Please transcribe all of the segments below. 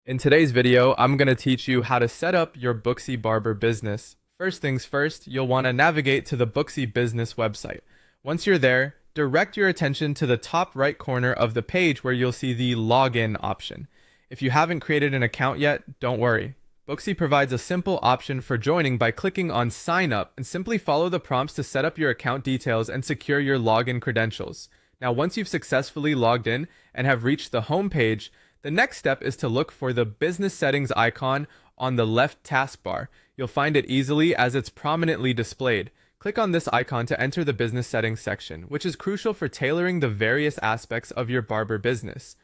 In today's video, I'm going to teach you how to set up your Booksy Barber business. First things first, you'll want to navigate to the Booksy business website. Once you're there, direct your attention to the top right corner of the page where you'll see the login option. If you haven't created an account yet, don't worry. Booksy provides a simple option for joining by clicking on sign up and simply follow the prompts to set up your account details and secure your login credentials. Now, once you've successfully logged in and have reached the home page, the next step is to look for the business settings icon on the left taskbar. You'll find it easily as it's prominently displayed. Click on this icon to enter the business settings section, which is crucial for tailoring the various aspects of your barber business.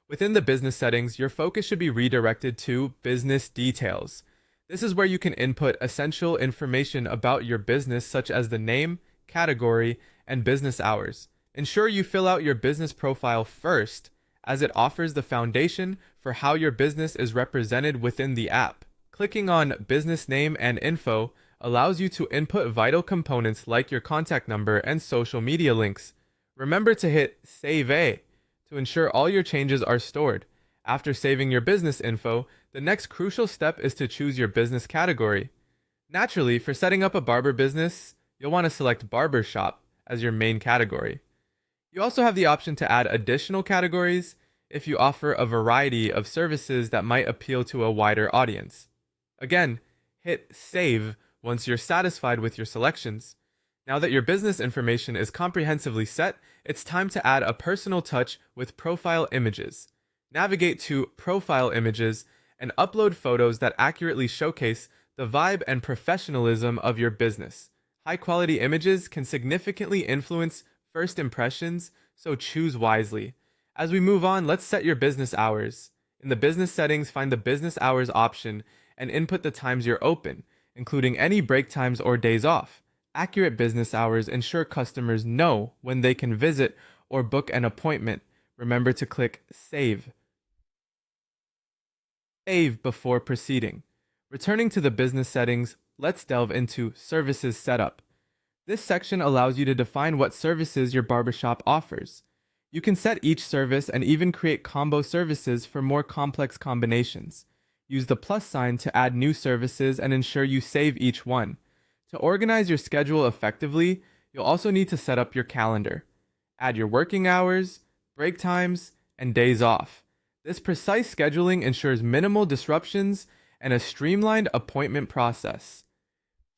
Within the business settings, your focus should be redirected to business details. This is where you can input essential information about your business, such as the name, category, and business hours. Ensure you fill out your business profile first, as it offers the foundation for how your business is represented within the app. Clicking on business name and info allows you to input vital components like your contact number and social media links. Remember to hit Save A to ensure all your changes are stored. After saving your business info, the next crucial step is to choose your business category. Naturally, for setting up a barber business, you'll want to select barbershop as your main category. You also have the option to add additional categories if you offer a variety of services that might appeal to a wider audience. Again, hit Save once you're satisfied with your selections. Now that your business information is comprehensively set, it's time to add a personal touch with profile images. Navigate to Profile Images and upload photos that accurately showcase the vibe and professionalism of your business. High-quality images can significantly influence first impressions, so choose wisely. As we move on, let's set your business hours. In the business settings, find the business hours option and input the times you're open, including any break times or days off. Accurate business hours ensure customers know when they can visit or book an appointment. Remember to click Save. Save before proceeding. Returning to the business settings, let's delve into Services Setup. This section allows you to define what services your barbershop offers. You can set each service and even create combo services for more complex combinations. Use the plus sign to add new services and ensure you save each one. To organize your schedule effectively, you'll also need to set up your calendar. Add your working hours, break times, and days off. This precise scheduling ensures minimal disruptions and a streamlined appointment process.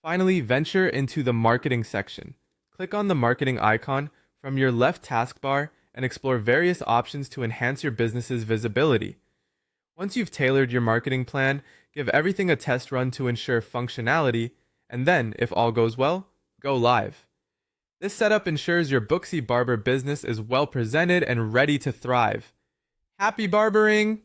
Finally, venture into the marketing section. Click on the marketing icon from your left taskbar and explore various options to enhance your business's visibility. Once you've tailored your marketing plan, give everything a test run to ensure functionality, and then, if all goes well, go live. This setup ensures your Booksy Barber business is well presented and ready to thrive. Happy barbering!